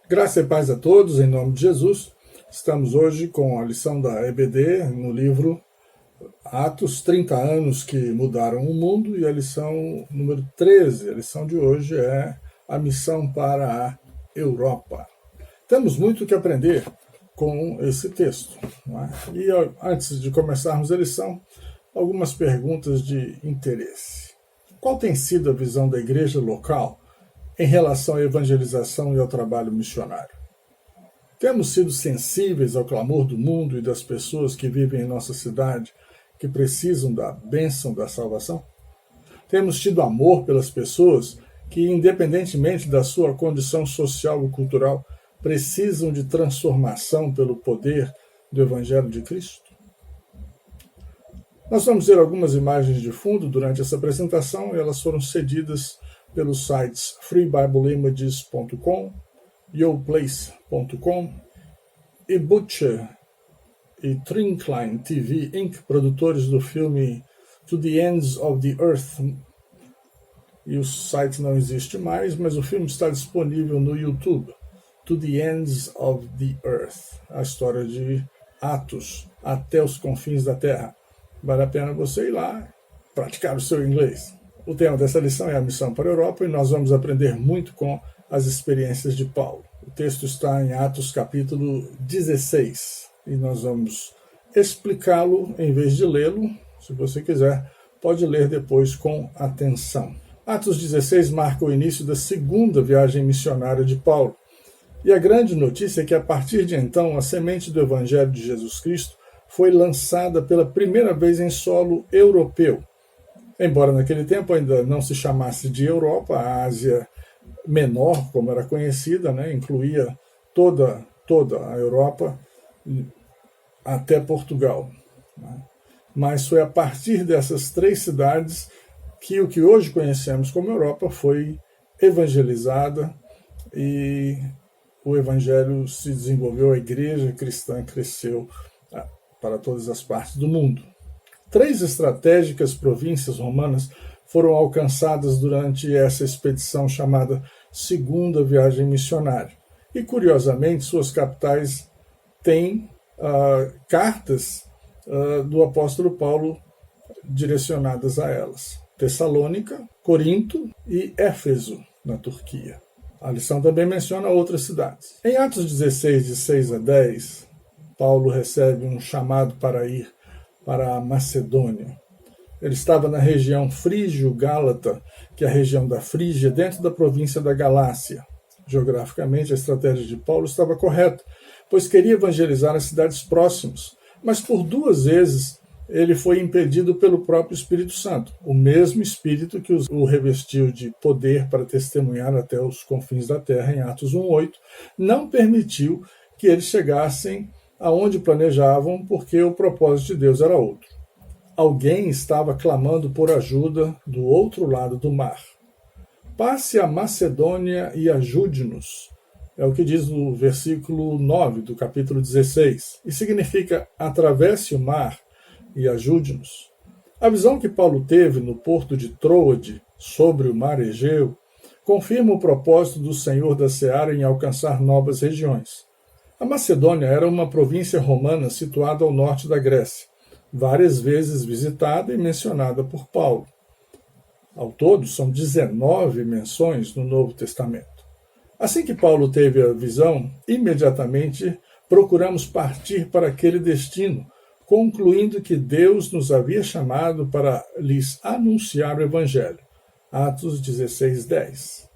Graça e paz a todos, em nome de Jesus. Estamos hoje com a lição da EBD no livro Atos, 30 anos que mudaram o mundo, e a lição número 13. A lição de hoje é a missão para a Europa. Temos muito que aprender com esse texto, não é? E antes de começarmos a lição, algumas perguntas de interesse. Qual tem sido a visão da igreja local em relação à evangelização e ao trabalho missionário? Temos sido sensíveis ao clamor do mundo e das pessoas que vivem em nossa cidade, que precisam da bênção da salvação? Temos tido amor pelas pessoas que, independentemente da sua condição social e cultural, precisam de transformação pelo poder do Evangelho de Cristo? Nós vamos ver algumas imagens de fundo durante essa apresentação, e elas foram cedidas pelos sites freebibleimages.com, yoplace.com e Butcher e Trinkline TV Inc., produtores do filme To the Ends of the Earth. E o site não existe mais, mas o filme está disponível no YouTube. To the Ends of the Earth, a história de Atos, até os confins da Terra. Vale a pena você ir lá praticar o seu inglês. O tema dessa lição é a missão para a Europa, e nós vamos aprender muito com as experiências de Paulo. O texto está em Atos capítulo 16, e nós vamos explicá-lo em vez de lê-lo. Se você quiser, pode ler depois com atenção. Atos 16 marca o início da segunda viagem missionária de Paulo. E a grande notícia é que, a partir de então, a semente do Evangelho de Jesus Cristo foi lançada pela primeira vez em solo europeu. Embora naquele tempo ainda não se chamasse de Europa, a Ásia Menor, como era conhecida, incluía toda a Europa até Portugal. Mas foi a partir dessas três cidades que o que hoje conhecemos como Europa foi evangelizada, e o Evangelho se desenvolveu, a igreja cristã cresceu para todas as partes do mundo. 3 estratégicas províncias romanas foram alcançadas durante essa expedição chamada Segunda Viagem Missionária. E, curiosamente, suas capitais têm cartas do apóstolo Paulo direcionadas a elas: Tessalônica, Corinto e Éfeso, na Turquia. A lição também menciona outras cidades. Em Atos 16, de 6 a 10, Paulo recebe um chamado para ir para a Macedônia. Ele estava na região frígio-gálata, que é a região da Frígia, dentro da província da Galácia. Geograficamente, a estratégia de Paulo estava correta, pois queria evangelizar as cidades próximas, mas por 2 vezes ele foi impedido pelo próprio Espírito Santo. O mesmo Espírito que o revestiu de poder para testemunhar até os confins da terra, em Atos 1:8, não permitiu que eles chegassem aonde planejavam, porque o propósito de Deus era outro. Alguém estava clamando por ajuda do outro lado do mar. Passe a Macedônia e ajude-nos, é o que diz no versículo 9 do capítulo 16, e significa: atravesse o mar e ajude-nos. A visão que Paulo teve no porto de Troade, sobre o mar Egeu, confirma o propósito do Senhor da Seara em alcançar novas regiões. A Macedônia era uma província romana situada ao norte da Grécia, várias vezes visitada e mencionada por Paulo. Ao todo, são 19 menções no Novo Testamento. Assim que Paulo teve a visão, imediatamente procuramos partir para aquele destino, concluindo que Deus nos havia chamado para lhes anunciar o Evangelho. Atos 16:10.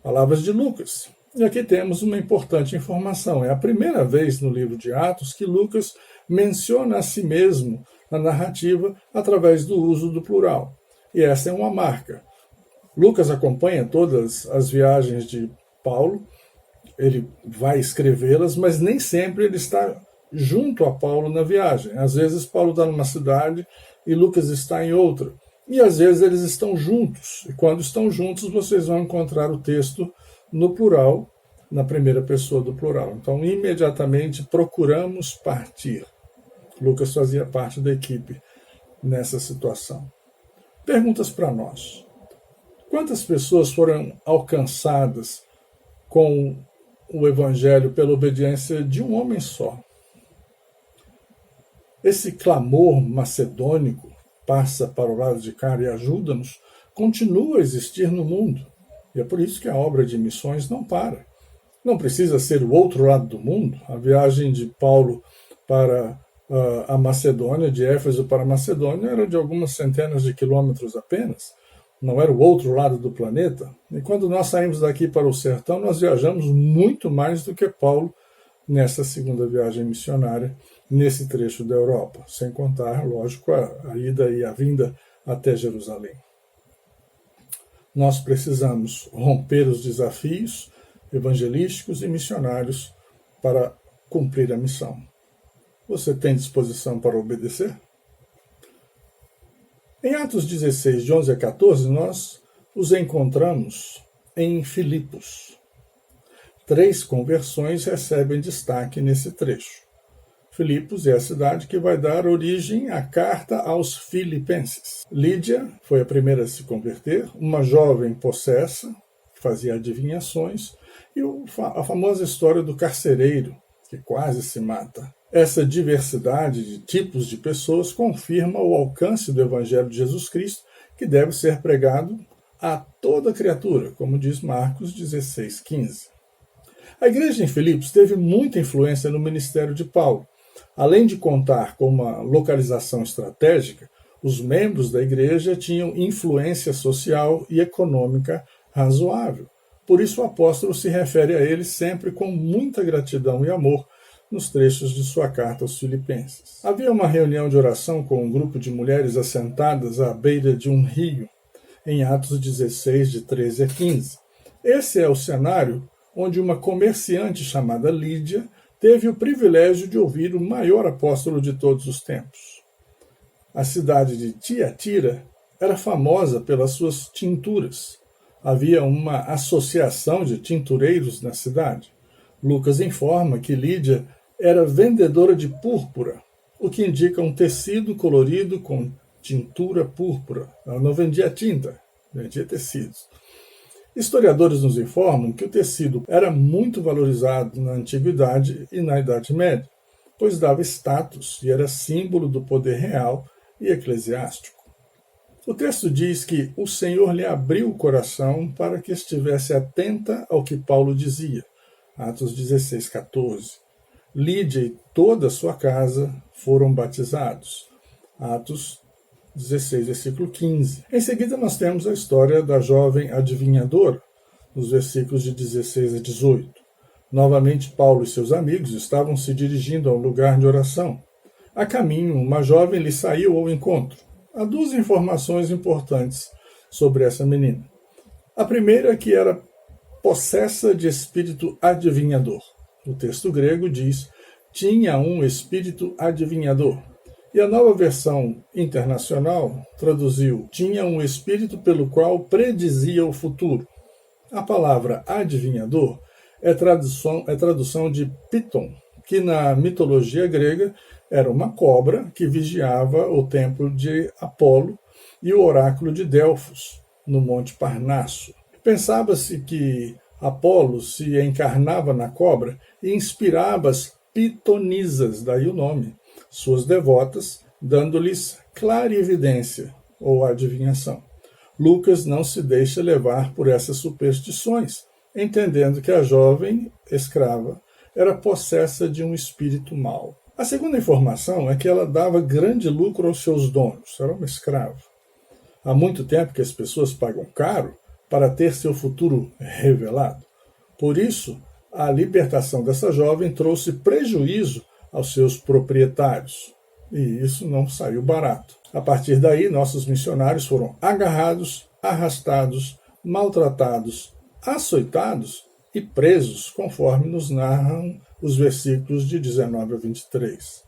Palavras de Lucas. E aqui temos uma importante informação. É a primeira vez no livro de Atos que Lucas menciona a si mesmo na narrativa através do uso do plural. E essa é uma marca. Lucas acompanha todas as viagens de Paulo, ele vai escrevê-las, mas nem sempre ele está junto a Paulo na viagem. Às vezes Paulo está numa cidade e Lucas está em outra. E às vezes eles estão juntos. E quando estão juntos, vocês vão encontrar o texto no plural, na primeira pessoa do plural. Então, imediatamente procuramos partir. Lucas fazia parte da equipe nessa situação. Perguntas para nós. Quantas pessoas foram alcançadas com o evangelho pela obediência de um homem só. Esse clamor macedônico, passa para o lado de cá e ajuda-nos, continua a existir no mundo. E é por isso que a obra de missões não para. Não precisa ser o outro lado do mundo. A viagem de Paulo para a Macedônia, de Éfeso para a Macedônia, era de algumas centenas de quilômetros apenas. Não era o outro lado do planeta. E quando nós saímos daqui para o sertão, nós viajamos muito mais do que Paulo nessa segunda viagem missionária, nesse trecho da Europa, sem contar, lógico, a ida e a vinda até Jerusalém. Nós precisamos romper os desafios evangelísticos e missionários para cumprir a missão. Você tem disposição para obedecer? Em Atos 16, de 11 a 14, nós os encontramos em Filipos. 3 conversões recebem destaque nesse trecho. Filipos é a cidade que vai dar origem à carta aos Filipenses. Lídia foi a primeira a se converter, uma jovem possessa, que fazia adivinhações, e a famosa história do carcereiro, que quase se mata. Essa diversidade de tipos de pessoas confirma o alcance do Evangelho de Jesus Cristo, que deve ser pregado a toda criatura, como diz Marcos 16:15. A igreja em Filipos teve muita influência no ministério de Paulo. Além de contar com uma localização estratégica, os membros da igreja tinham influência social e econômica razoável. Por isso o apóstolo se refere a eles sempre com muita gratidão e amor nos trechos de sua carta aos Filipenses. Havia uma reunião de oração com um grupo de mulheres assentadas à beira de um rio, em Atos 16, de 13 a 15. Esse é o cenário onde uma comerciante chamada Lídia teve o privilégio de ouvir o maior apóstolo de todos os tempos. A cidade de Tiatira era famosa pelas suas tinturas. Havia uma associação de tintureiros na cidade. Lucas informa que Lídia era vendedora de púrpura, o que indica um tecido colorido com tintura púrpura. Ela não vendia tinta, vendia tecidos. Historiadores nos informam que o tecido era muito valorizado na Antiguidade e na Idade Média, pois dava status e era símbolo do poder real e eclesiástico. O texto diz que o Senhor lhe abriu o coração para que estivesse atenta ao que Paulo dizia. Atos 16:14. Lídia e toda a sua casa foram batizados. Atos 16, versículo 15. Em seguida, nós temos a história da jovem adivinhadora, nos versículos de 16 a 18. Novamente, Paulo e seus amigos estavam se dirigindo a um lugar de oração. A caminho, uma jovem lhe saiu ao encontro. Há 2 informações importantes sobre essa menina. A primeira é que era possessa de espírito adivinhador. O texto grego diz, tinha um espírito adivinhador. E a Nova Versão Internacional traduziu, tinha um espírito pelo qual predizia o futuro. A palavra adivinhador é tradução de Piton, que na mitologia grega era uma cobra que vigiava o templo de Apolo e o oráculo de Delfos, no Monte Parnasso. Pensava-se que Apolo se encarnava na cobra e inspirava as pitonisas, daí o nome, suas devotas, dando-lhes clarividência ou adivinhação. Lucas não se deixa levar por essas superstições, entendendo que a jovem escrava era possessa de um espírito mau. A segunda informação é que ela dava grande lucro aos seus donos, era uma escrava. Há muito tempo que as pessoas pagam caro para ter seu futuro revelado. Por isso, a libertação dessa jovem trouxe prejuízo aos seus proprietários. E isso não saiu barato. A partir daí, nossos missionários foram agarrados, arrastados, maltratados, açoitados e presos, conforme nos narram os versículos de 19 a 23.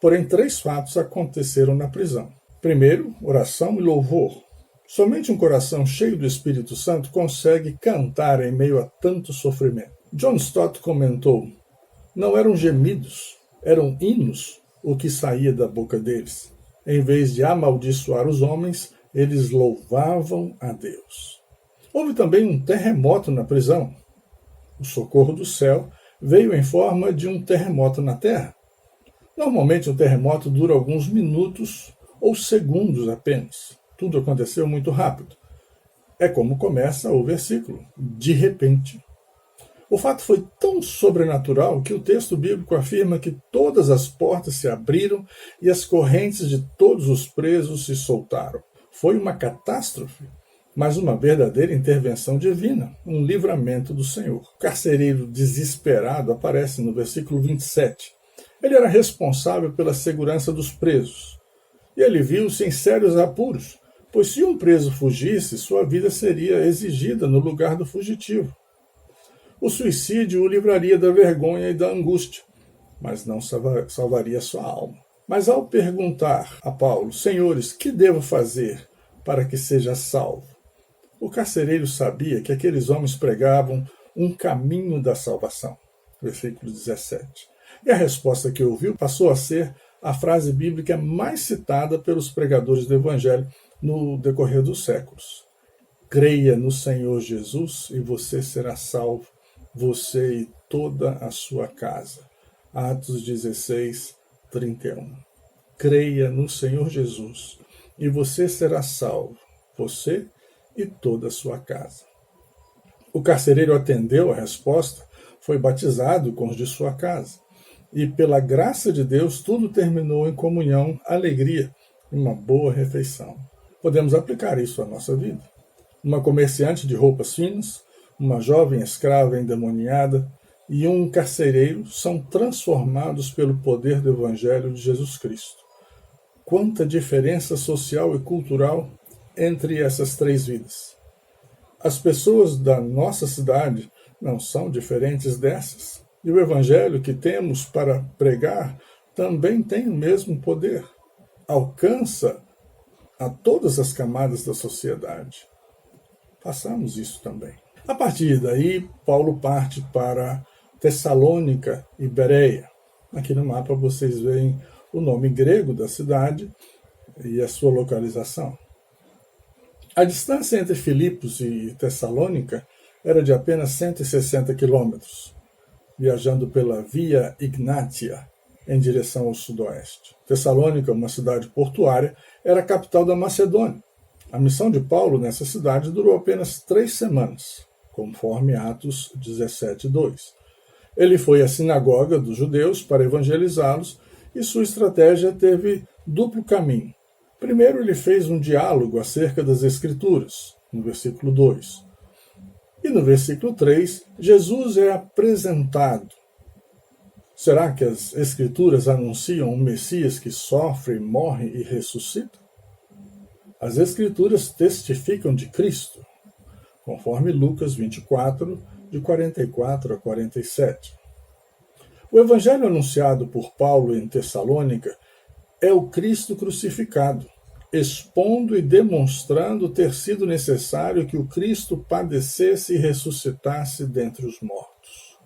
Porém, 3 fatos aconteceram na prisão. Primeiro, oração e louvor. Somente um coração cheio do Espírito Santo consegue cantar em meio a tanto sofrimento. John Stott comentou, não eram gemidos, eram hinos o que saía da boca deles. Em vez de amaldiçoar os homens, eles louvavam a Deus. Houve também um terremoto na prisão. O socorro do céu veio em forma de um terremoto na terra. Normalmente um terremoto dura alguns minutos ou segundos apenas. Tudo aconteceu muito rápido. É como começa o versículo, de repente. O fato foi tão sobrenatural que o texto bíblico afirma que todas as portas se abriram e as correntes de todos os presos se soltaram. Foi uma catástrofe, mas uma verdadeira intervenção divina, um livramento do Senhor. O carcereiro desesperado aparece no versículo 27. Ele era responsável pela segurança dos presos. E ele viu-se em sérios apuros, pois se um preso fugisse, sua vida seria exigida no lugar do fugitivo. O suicídio o livraria da vergonha e da angústia, mas não salvaria sua alma. Mas ao perguntar a Paulo, senhores, que devo fazer para que seja salvo? O carcereiro sabia que aqueles homens pregavam um caminho da salvação. Versículo 17. E a resposta que ouviu passou a ser a frase bíblica mais citada pelos pregadores do Evangelho no decorrer dos séculos. Creia no Senhor Jesus e você será salvo, você e toda a sua casa. Atos 16, 31. Creia no Senhor Jesus e você será salvo, você e toda a sua casa. O carcereiro atendeu a resposta, foi batizado com os de sua casa. E pela graça de Deus, tudo terminou em comunhão, alegria e uma boa refeição. Podemos aplicar isso à nossa vida. Uma comerciante de roupas finas, uma jovem escrava endemoniada e um carcereiro são transformados pelo poder do Evangelho de Jesus Cristo. Quanta diferença social e cultural entre essas três vidas. As pessoas da nossa cidade não são diferentes dessas. E o Evangelho que temos para pregar também tem o mesmo poder. Alcança a todas as camadas da sociedade. Façamos isso também. A partir daí, Paulo parte para Tessalônica e Bereia. Aqui no mapa vocês veem o nome grego da cidade e a sua localização. A distância entre Filipos e Tessalônica era de apenas 160 quilômetros, viajando pela Via Ignatia, em direção ao sudoeste. Tessalônica, uma cidade portuária, era a capital da Macedônia. A missão de Paulo nessa cidade durou apenas 3 semanas, conforme Atos 17:2. Ele foi à sinagoga dos judeus para evangelizá-los e sua estratégia teve duplo caminho. Primeiro, ele fez um diálogo acerca das Escrituras, no versículo 2. E no versículo 3, Jesus é apresentado. Será que as Escrituras anunciam um Messias que sofre, morre e ressuscita? As Escrituras testificam de Cristo, conforme Lucas 24, de 44 a 47. O evangelho anunciado por Paulo em Tessalônica é o Cristo crucificado, expondo e demonstrando ter sido necessário que o Cristo padecesse e ressuscitasse dentre os mortos.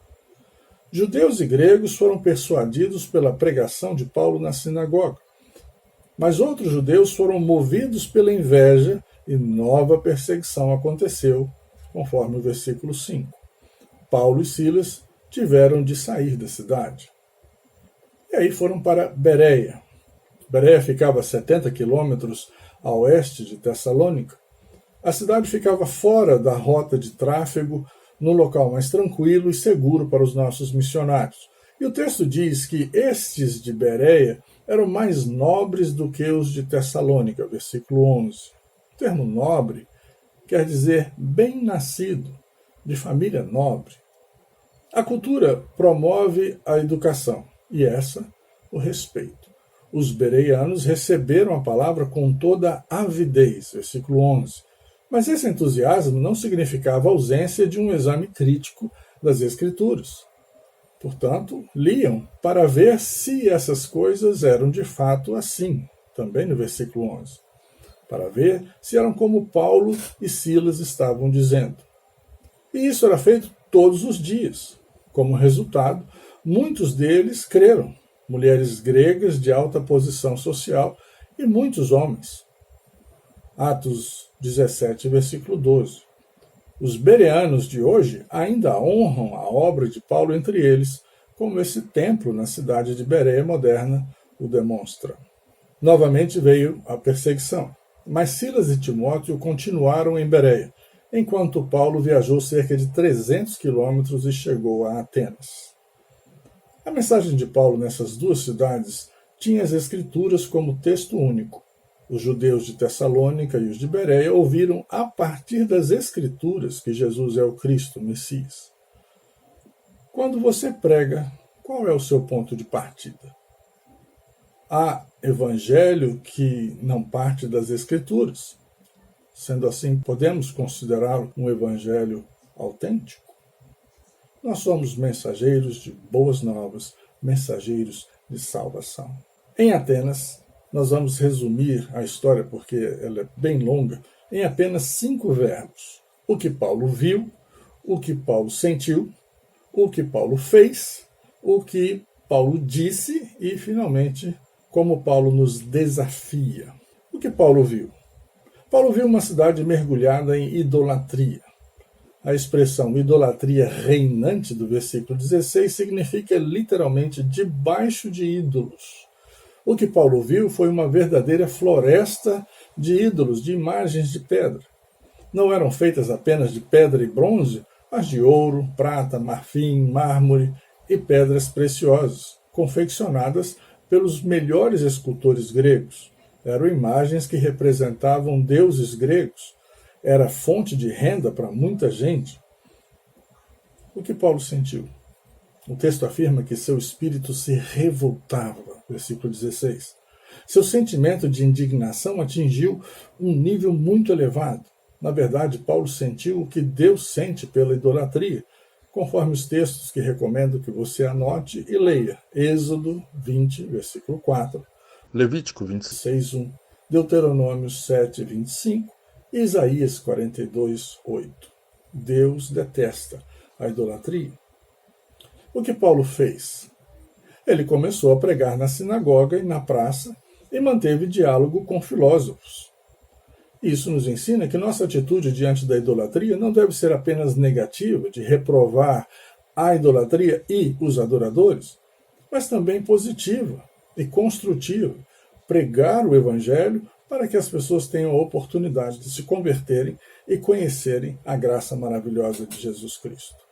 Judeus e gregos foram persuadidos pela pregação de Paulo na sinagoga, mas outros judeus foram movidos pela inveja e nova perseguição aconteceu, conforme o versículo 5. Paulo e Silas tiveram de sair da cidade. E aí foram para Bereia. Bereia ficava a 70 quilômetros a oeste de Tessalônica. A cidade ficava fora da rota de tráfego, num local mais tranquilo e seguro para os nossos missionários. E o texto diz que estes de Bereia eram mais nobres do que os de Tessalônica, versículo 11. O termo nobre quer dizer bem nascido, de família nobre. A cultura promove a educação e essa, o respeito. Os bereianos receberam a palavra com toda avidez, versículo 11. Mas esse entusiasmo não significava ausência de um exame crítico das Escrituras. Portanto, liam para ver se essas coisas eram de fato assim, também no versículo 11. Para ver se eram como Paulo e Silas estavam dizendo. E isso era feito todos os dias. Como resultado, muitos deles creram. Mulheres gregas de alta posição social e muitos homens. Atos 17, versículo 12. Os bereanos de hoje ainda honram a obra de Paulo entre eles, como esse templo na cidade de Bereia moderna o demonstra. Novamente veio a perseguição, mas Silas e Timóteo continuaram em Bereia, enquanto Paulo viajou cerca de 300 quilômetros e chegou a Atenas. A mensagem de Paulo nessas duas cidades tinha as Escrituras como texto único. Os judeus de Tessalônica e os de Bereia ouviram a partir das Escrituras que Jesus é o Cristo, o Messias. Quando você prega, qual é o seu ponto de partida? Há evangelho que não parte das Escrituras. Sendo assim, podemos considerá-lo um evangelho autêntico? Nós somos mensageiros de boas novas, mensageiros de salvação. Em Atenas, nós vamos resumir a história, porque ela é bem longa, em apenas 5 verbos. O que Paulo viu, o que Paulo sentiu, o que Paulo fez, o que Paulo disse e, finalmente, como Paulo nos desafia. O que Paulo viu? Paulo viu uma cidade mergulhada em idolatria. A expressão idolatria reinante do versículo 16 significa literalmente debaixo de ídolos. O que Paulo viu foi uma verdadeira floresta de ídolos, de imagens de pedra. Não eram feitas apenas de pedra e bronze, mas de ouro, prata, marfim, mármore e pedras preciosas, confeccionadas pelos melhores escultores gregos. Eram imagens que representavam deuses gregos. Era fonte de renda para muita gente. O que Paulo sentiu? O texto afirma que seu espírito se revoltava, versículo 16. Seu sentimento de indignação atingiu um nível muito elevado. Na verdade, Paulo sentiu o que Deus sente pela idolatria, conforme os textos que recomendo que você anote e leia. Êxodo 20, versículo 4, Levítico 26, 1, Deuteronômio 7, 25 e Isaías 42, 8. Deus detesta a idolatria. O que Paulo fez? Ele começou a pregar na sinagoga e na praça e manteve diálogo com filósofos. Isso nos ensina que nossa atitude diante da idolatria não deve ser apenas negativa, de reprovar a idolatria e os adoradores, mas também positiva e construtiva, pregar o evangelho para que as pessoas tenham a oportunidade de se converterem e conhecerem a graça maravilhosa de Jesus Cristo.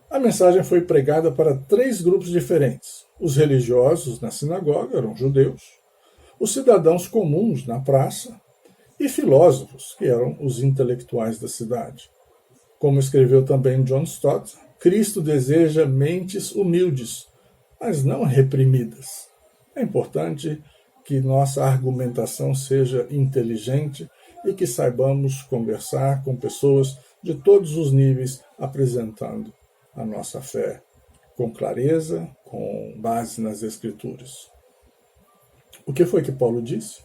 A mensagem foi pregada para 3 grupos diferentes. Os religiosos na sinagoga eram judeus, os cidadãos comuns na praça e filósofos, que eram os intelectuais da cidade. Como escreveu também John Stott, Cristo deseja mentes humildes, mas não reprimidas. É importante que nossa argumentação seja inteligente e que saibamos conversar com pessoas de todos os níveis, apresentando a nossa fé com clareza, com base nas Escrituras. O que foi que Paulo disse?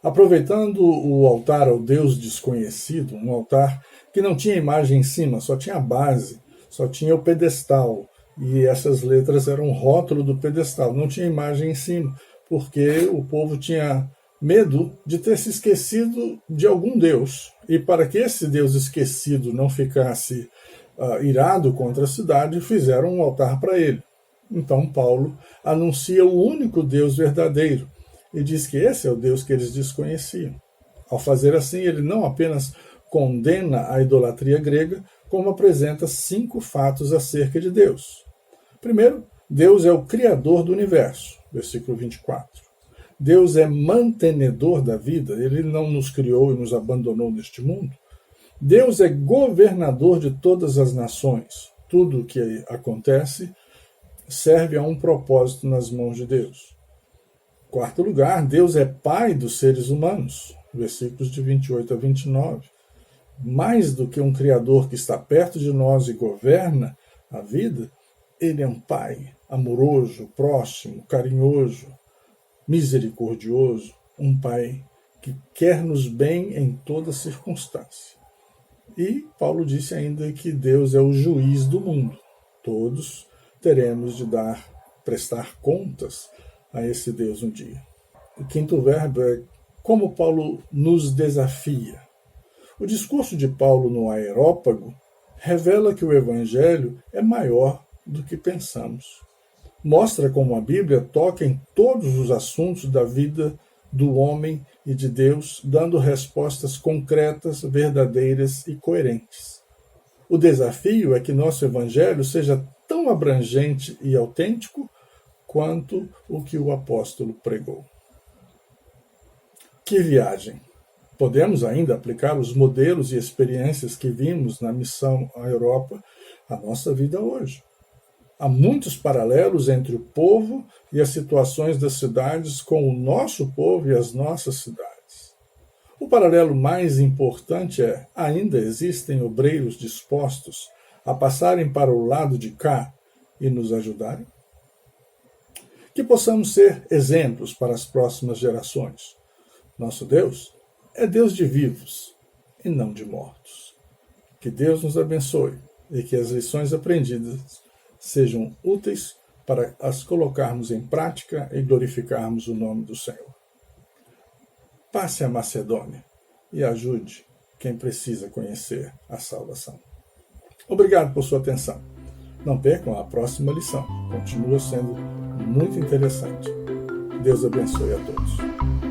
Aproveitando o altar ao Deus desconhecido, um altar que não tinha imagem em cima, só tinha a base, só tinha o pedestal, e essas letras eram o rótulo do pedestal, não tinha imagem em cima, porque o povo tinha medo de ter se esquecido de algum Deus. E para que esse Deus esquecido não ficasse irado contra a cidade, fizeram um altar para ele. Então Paulo anuncia o único Deus verdadeiro e diz que esse é o Deus que eles desconheciam. Ao fazer assim, ele não apenas condena a idolatria grega, como apresenta 5 fatos acerca de Deus. Primeiro, Deus é o Criador do universo, versículo 24. Deus é mantenedor da vida, ele não nos criou e nos abandonou neste mundo. Deus é governador de todas as nações. Tudo o que acontece serve a um propósito nas mãos de Deus. Quarto lugar, Deus é pai dos seres humanos, versículos de 28 a 29. Mais do que um Criador que está perto de nós e governa a vida, ele é um pai amoroso, próximo, carinhoso, misericordioso, um pai que quer nos bem em toda circunstância. E Paulo disse ainda que Deus é o juiz do mundo. Todos teremos de prestar contas a esse Deus um dia. O quinto verbo é como Paulo nos desafia. O discurso de Paulo no Areópago revela que o Evangelho é maior do que pensamos. Mostra como a Bíblia toca em todos os assuntos da vida do homem e de Deus, dando respostas concretas, verdadeiras e coerentes. O desafio é que nosso Evangelho seja tão abrangente e autêntico quanto o que o apóstolo pregou. Que viagem! Podemos ainda aplicar os modelos e experiências que vimos na missão à Europa à nossa vida hoje. Há muitos paralelos entre o povo e as situações das cidades com o nosso povo e as nossas cidades. O paralelo mais importante é: ainda existem obreiros dispostos a passarem para o lado de cá e nos ajudarem? Que possamos ser exemplos para as próximas gerações. Nosso Deus é Deus de vivos e não de mortos. Que Deus nos abençoe e que as lições aprendidas sejam úteis para as colocarmos em prática e glorificarmos o nome do Senhor. Passe a Macedônia e ajude quem precisa conhecer a salvação. Obrigado por sua atenção. Não percam a próxima lição. Continua sendo muito interessante. Deus abençoe a todos.